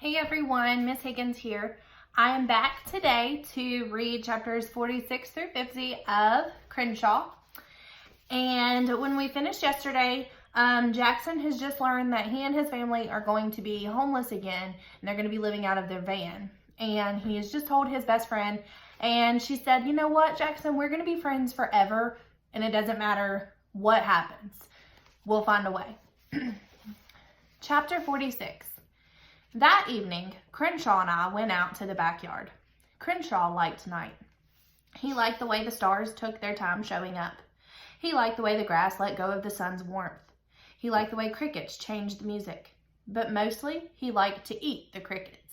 Hey everyone, Miss Higgins here. I am back today to read chapters 46 through 50 of Crenshaw. And when we finished yesterday, Jackson has just learned that he and his family are going to be homeless again, and they're going to be living out of their van. And he has just told his best friend, and she said, you know what, Jackson, we're going to be friends forever, and it doesn't matter what happens. We'll find a way. Chapter 46. That evening, Crenshaw and I went out to the backyard. Crenshaw liked night. He liked the way the stars took their time showing up. He liked the way the grass let go of the sun's warmth. He liked the way crickets changed the music. But mostly, he liked to eat the crickets.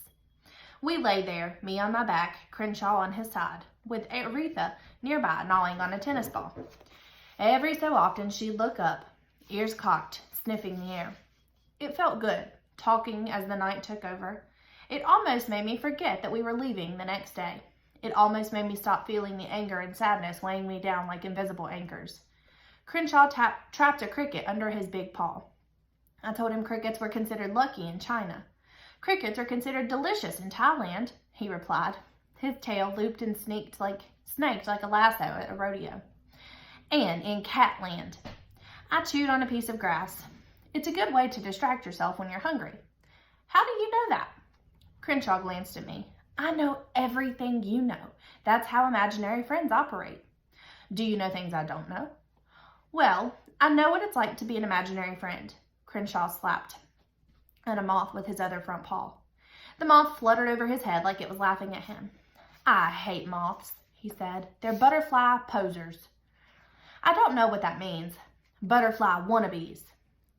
We lay there, me on my back, Crenshaw on his side, with Aretha nearby gnawing on a tennis ball. Every so often, she'd look up, ears cocked, sniffing the air. It felt good, talking as the night took over. It almost made me forget that we were leaving the next day. It almost made me stop feeling the anger and sadness weighing me down like invisible anchors. Crenshaw trapped a cricket under his big paw. I told him crickets were considered lucky in China. Crickets are considered delicious in Thailand, he replied. His tail looped and snaked like a lasso at a rodeo. And in Catland. I chewed on a piece of grass. It's a good way to distract yourself when you're hungry. How do you know that? Crenshaw glanced at me. I know everything you know. That's how imaginary friends operate. Do you know things I don't know? Well, I know what it's like to be an imaginary friend. Crenshaw slapped at a moth with his other front paw. The moth fluttered over his head like it was laughing at him. I hate moths, he said. They're butterfly posers. I don't know what that means. Butterfly wannabes.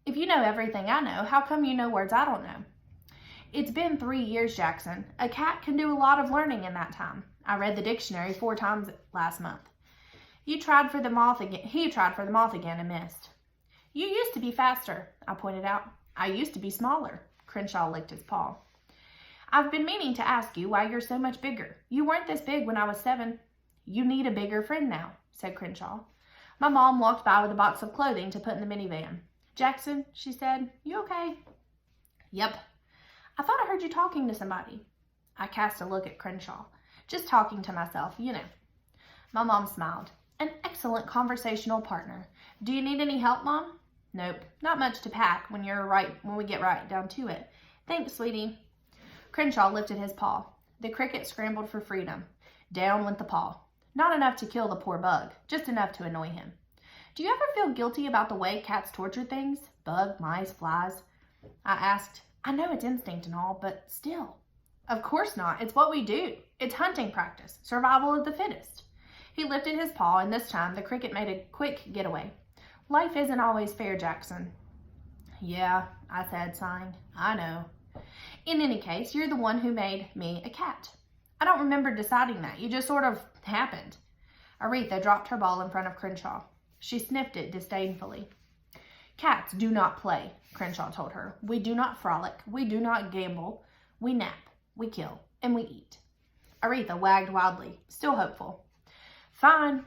If you know everything I know, how come you know words I don't know? It's been 3 years, Jackson. A cat can do a lot of learning in that time. I read the dictionary 4 times last month. He tried for the moth again and missed. You used to be faster, I pointed out. I used to be smaller. Crenshaw licked his paw. I've been meaning to ask you why you're so much bigger. You weren't this big when I was 7. You need a bigger friend now, said Crenshaw. My mom walked by with a box of clothing to put in the minivan. Jackson, she said, you okay? Yep. I thought I heard you talking to somebody. I cast a look at Crenshaw. Just talking to myself, you know. My mom smiled. An excellent conversational partner. Do you need any help, Mom? Nope, not much to pack when we get right down to it. Thanks, sweetie. Crenshaw lifted his paw. The cricket scrambled for freedom. Down went the paw. Not enough to kill the poor bug, just enough to annoy him. Do you ever feel guilty about the way cats torture things? Bug, mice, flies? I asked. I know it's instinct and all, but still. Of course not. It's what we do. It's hunting practice. Survival of the fittest. He lifted his paw, and this time the cricket made a quick getaway. Life isn't always fair, Jackson. Yeah, I said, sighing. I know. In any case, you're the one who made me a cat. I don't remember deciding that. You just sort of happened. Aretha dropped her ball in front of Crenshaw. She sniffed it disdainfully. Cats do not play, Crenshaw told her. We do not frolic. We do not gamble. We nap. We kill. And we eat. Aretha wagged wildly, still hopeful. Fine.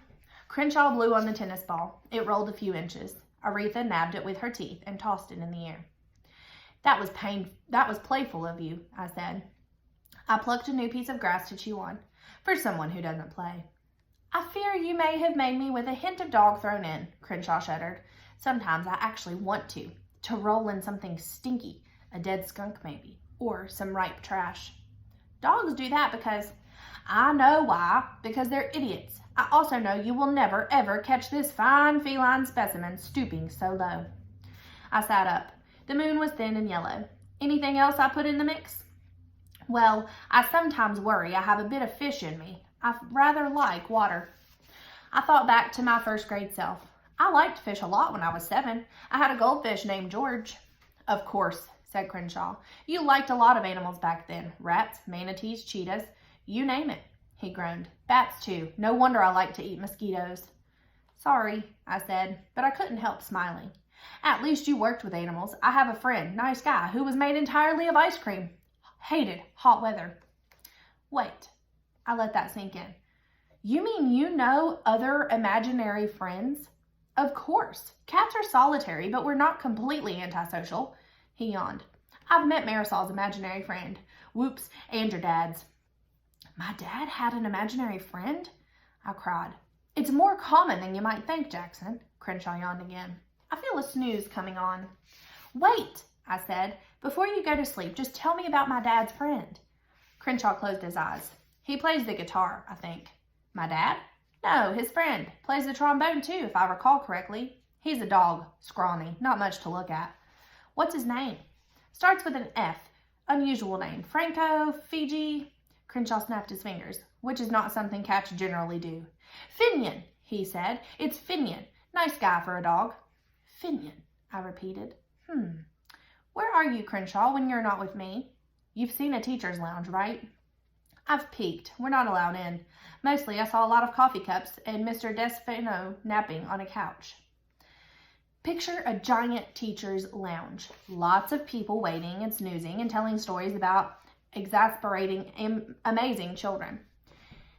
Crenshaw blew on the tennis ball. It rolled a few inches. Aretha nabbed it with her teeth and tossed it in the air. That was playful of you, I said. I plucked a new piece of grass to chew on, for someone who doesn't play. I fear you may have made me with a hint of dog thrown in, Crenshaw shuddered. Sometimes I actually want to roll in something stinky, a dead skunk maybe, or some ripe trash. Dogs do that because, I know why, because they're idiots. I also know you will never, ever catch this fine feline specimen stooping so low. I sat up. The moon was thin and yellow. Anything else I put in the mix? Well, I sometimes worry I have a bit of fish in me. I rather like water. I thought back to my first grade self. I liked fish a lot when I was 7. I had a goldfish named George. Of course, said Crenshaw. You liked a lot of animals back then. Rats, manatees, cheetahs, you name it. He groaned. Bats too. No wonder I like to eat mosquitoes. Sorry, I said, but I couldn't help smiling. At least you worked with animals. I have a friend, nice guy, who was made entirely of ice cream. Hated hot weather. Wait. I let that sink in. You mean you know other imaginary friends? Of course. Cats are solitary, but we're not completely antisocial. He yawned. I've met Marisol's imaginary friend. Whoops, and your dad's. My dad had an imaginary friend? I cried. It's more common than you might think, Jackson. Crenshaw yawned again. I feel a snooze coming on. Wait, I said. Before you go to sleep, just tell me about my dad's friend. Crenshaw closed his eyes. He plays the guitar, I think. My dad? No, his friend. Plays the trombone too, if I recall correctly. He's a dog, scrawny, not much to look at. What's his name? Starts with an F. Unusual name. Franco, Fiji. Crenshaw snapped his fingers, which is not something cats generally do. Finian, he said. It's Finian. Nice guy for a dog. Finian, I repeated. Where are you, Crenshaw, when you're not with me? You've seen a teacher's lounge, right? I've peeked. We're not allowed in. Mostly I saw a lot of coffee cups and Mr. Desfino napping on a couch. Picture a giant teacher's lounge. Lots of people waiting and snoozing and telling stories about exasperating, amazing children.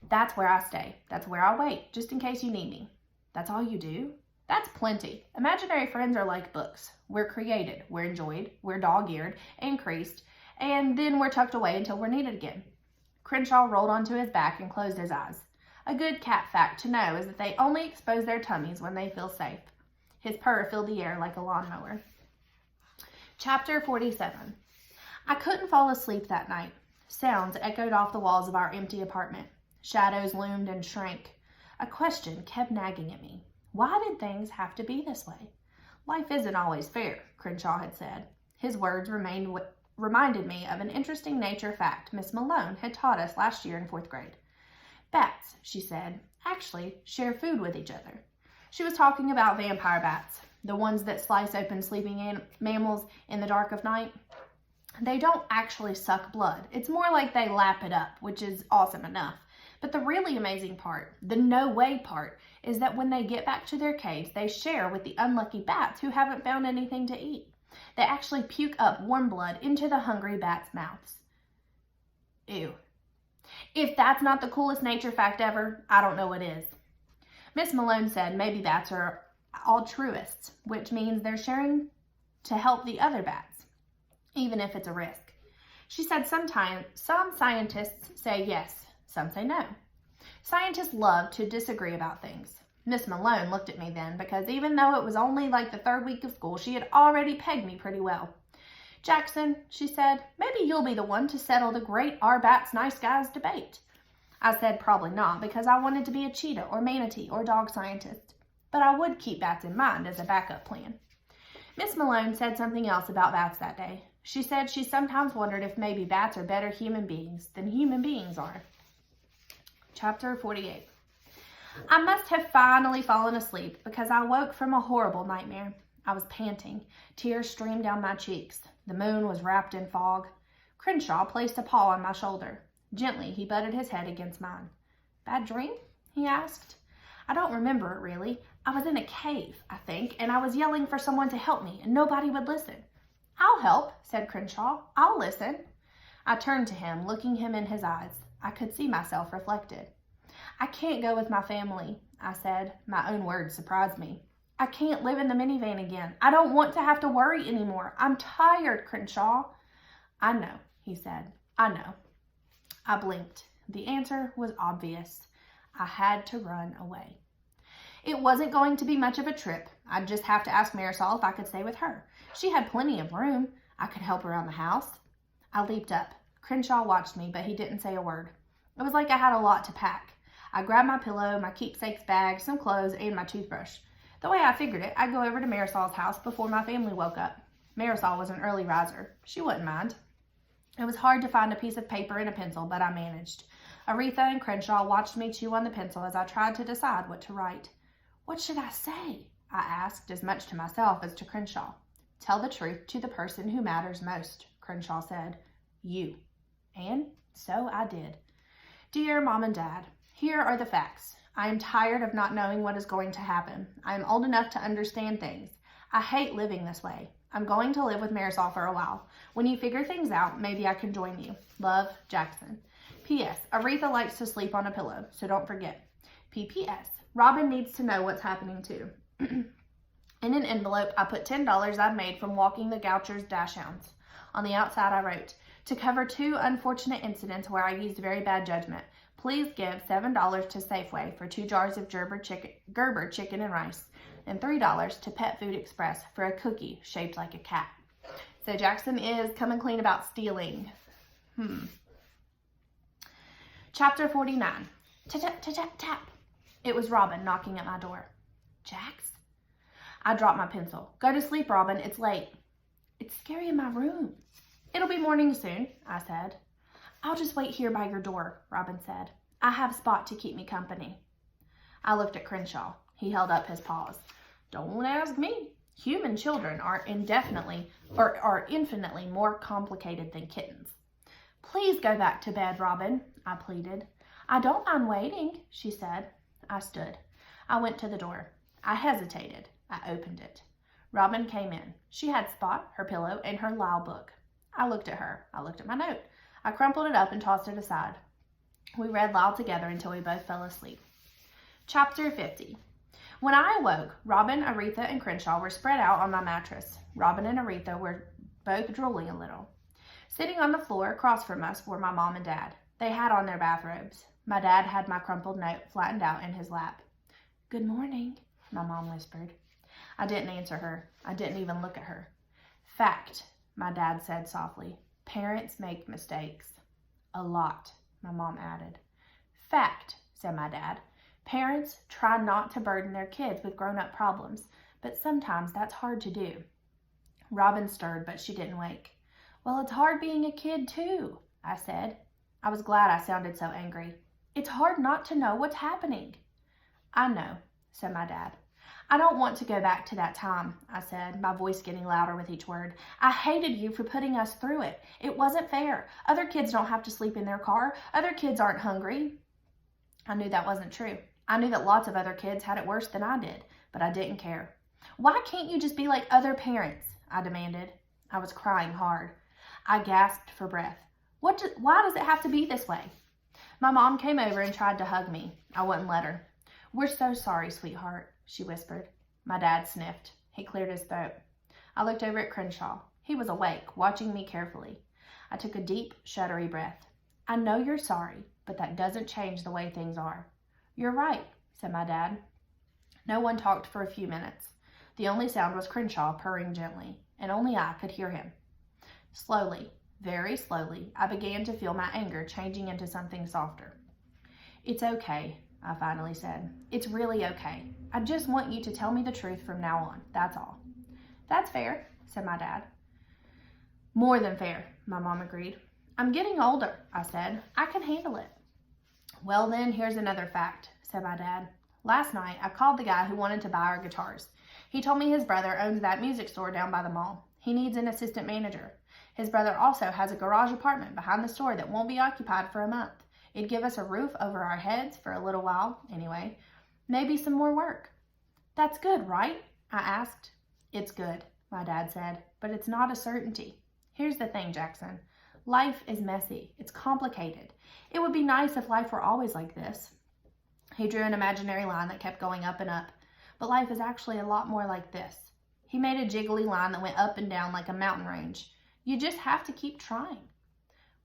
That's where I stay. That's where I wait, just in case you need me. That's all you do? That's plenty. Imaginary friends are like books. We're created, we're enjoyed, we're dog-eared and creased, and then we're tucked away until we're needed again. Crenshaw rolled onto his back and closed his eyes. A good cat fact to know is that they only expose their tummies when they feel safe. His purr filled the air like a lawnmower. Chapter 47. I couldn't fall asleep that night. Sounds echoed off the walls of our empty apartment. Shadows loomed and shrank. A question kept nagging at me. Why did things have to be this way? Life isn't always fair, Crenshaw had said. His words reminded me of an interesting nature fact Miss Malone had taught us last year in 4th grade. Bats, she said, actually share food with each other. She was talking about vampire bats, the ones that slice open sleeping mammals in the dark of night. They don't actually suck blood. It's more like they lap it up, which is awesome enough. But the really amazing part, the no way part, is that when they get back to their caves, they share with the unlucky bats who haven't found anything to eat. They actually puke up warm blood into the hungry bats' mouths. Ew. If that's not the coolest nature fact ever, I don't know what is. Miss Malone said maybe bats are altruists, which means they're sharing to help the other bats, even if it's a risk. She said sometimes some scientists say yes, some say no. Scientists love to disagree about things. Miss Malone looked at me then because even though it was only like the 3rd week of school, she had already pegged me pretty well. Jackson, she said, maybe you'll be the one to settle the great are bats nice guys debate. I said probably not because I wanted to be a cheetah or manatee or dog scientist, but I would keep bats in mind as a backup plan. Miss Malone said something else about bats that day. She said she sometimes wondered if maybe bats are better human beings than human beings are. Chapter 48. I must have finally fallen asleep because I woke from a horrible nightmare. I was panting. Tears streamed down my cheeks. The moon was wrapped in fog. Crenshaw placed a paw on my shoulder. Gently, he butted his head against mine. Bad dream? He asked. I don't remember it really. I was in a cave, I think, and I was yelling for someone to help me, and nobody would listen. I'll help, said Crenshaw. I'll listen. I turned to him, looking him in his eyes. I could see myself reflected. I can't go with my family, I said. My own words surprised me. I can't live in the minivan again. I don't want to have to worry anymore. I'm tired, Crenshaw. I know, he said. I know. I blinked. The answer was obvious. I had to run away. It wasn't going to be much of a trip. I'd just have to ask Marisol if I could stay with her. She had plenty of room. I could help around the house. I leaped up. Crenshaw watched me, but he didn't say a word. It was like I had a lot to pack. I grabbed my pillow, my keepsake's bag, some clothes, and my toothbrush. The way I figured it, I'd go over to Marisol's house before my family woke up. Marisol was an early riser. She wouldn't mind. It was hard to find a piece of paper and a pencil, but I managed. Aretha and Crenshaw watched me chew on the pencil as I tried to decide what to write. What should I say? I asked, as much to myself as to Crenshaw. Tell the truth to the person who matters most, Crenshaw said. You. And so I did. Dear Mom and Dad, here are the facts. I am tired of not knowing what is going to happen. I am old enough to understand things. I hate living this way. I'm going to live with Marisol for a while. When you figure things out, maybe I can join you. Love, Jackson. P.S. Aretha likes to sleep on a pillow, so don't forget. P.P.S. Robin needs to know what's happening too. In an envelope, I put $10 I'd made from walking the Gouchers' dachshunds. On the outside, I wrote, "To cover 2 unfortunate incidents where I used very bad judgment, please give $7 to Safeway for 2 jars of Gerber chicken and rice, and $3 to Pet Food Express for a cookie shaped like a cat." So Jackson is coming clean about stealing. Chapter 49. Tap, tap, tap, tap. It was Robin knocking at my door. "Jax?" I dropped my pencil. "Go to sleep, Robin. It's late." "It's scary in my room." "It'll be morning soon," I said. "I'll just wait here by your door," Robin said. "I have Spot to keep me company." I looked at Crenshaw. He held up his paws. "Don't ask me. Human children are infinitely more complicated than kittens." "Please go back to bed, Robin," I pleaded. "I don't mind waiting," she said. I stood. I went to the door. I hesitated. I opened it. Robin came in. She had Spot, her pillow, and her Lyle book. I looked at her. I looked at my note. I crumpled it up and tossed it aside. We read Lyle together until we both fell asleep. Chapter 50. When I awoke, Robin, Aretha, and Crenshaw were spread out on my mattress. Robin and Aretha were both drooling a little. Sitting on the floor across from us were my mom and dad. They had on their bathrobes. My dad had my crumpled note flattened out in his lap. "Good morning," my mom whispered. I didn't answer her. I didn't even look at her. "Fact," my dad said softly. "Parents make mistakes." "A lot," my mom added. "Fact," said my dad. "Parents try not to burden their kids with grown-up problems, but sometimes that's hard to do." Robin stirred, but she didn't wake. "Well, it's hard being a kid, too," I said. I was glad I sounded so angry. "It's hard not to know what's happening." "I know," said my dad. "I don't want to go back to that time," I said, my voice getting louder with each word. "I hated you for putting us through it. It wasn't fair. Other kids don't have to sleep in their car. Other kids aren't hungry." I knew that wasn't true. I knew that lots of other kids had it worse than I did, but I didn't care. "Why can't you just be like other parents?" I demanded. I was crying hard. I gasped for breath. Why does it have to be this way?" My mom came over and tried to hug me. I wouldn't let her. "We're so sorry, sweetheart," she whispered. My dad sniffed. He cleared his throat. I looked over at Crenshaw. He was awake, watching me carefully. I took a deep, shuddery breath. "I know you're sorry, but that doesn't change the way things are." "You're right," said my dad. No one talked for a few minutes. The only sound was Crenshaw purring gently, and only I could hear him. Slowly, very slowly, I began to feel my anger changing into something softer. "It's okay," I finally said. "It's really okay. I just want you to tell me the truth from now on, that's all." "That's fair," said my dad. "More than fair," my mom agreed. "I'm getting older," I said. "I can handle it." "Well then, here's another fact," said my dad. "Last night, I called the guy who wanted to buy our guitars. He told me his brother owns that music store down by the mall. He needs an assistant manager. His brother also has a garage apartment behind the store that won't be occupied for a month. It'd give us a roof over our heads for a little while, anyway. Maybe some more work." "That's good, right?" I asked. "It's good," my dad said, "but it's not a certainty. Here's the thing, Jackson. Life is messy. It's complicated. It would be nice if life were always like this." He drew an imaginary line that kept going up and up. "But life is actually a lot more like this." He made a jiggly line that went up and down like a mountain range. "You just have to keep trying."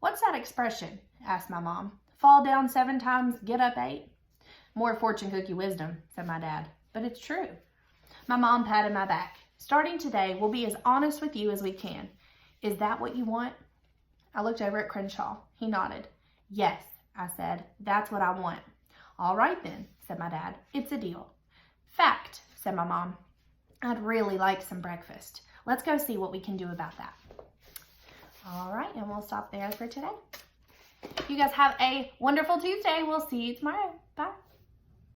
"What's that expression?" asked my mom. "Fall down 7 times, get up 8? "More fortune cookie wisdom," said my dad. "But it's true." My mom patted my back. "Starting today, we'll be as honest with you as we can. Is that what you want?" I looked over at Crenshaw. He nodded. "Yes," I said. "That's what I want." "All right then," said my dad. "It's a deal." "Fact," said my mom. "I'd really like some breakfast. Let's go see what we can do about that." All right, and we'll stop there for today. You guys have a wonderful Tuesday. We'll see you tomorrow. Bye.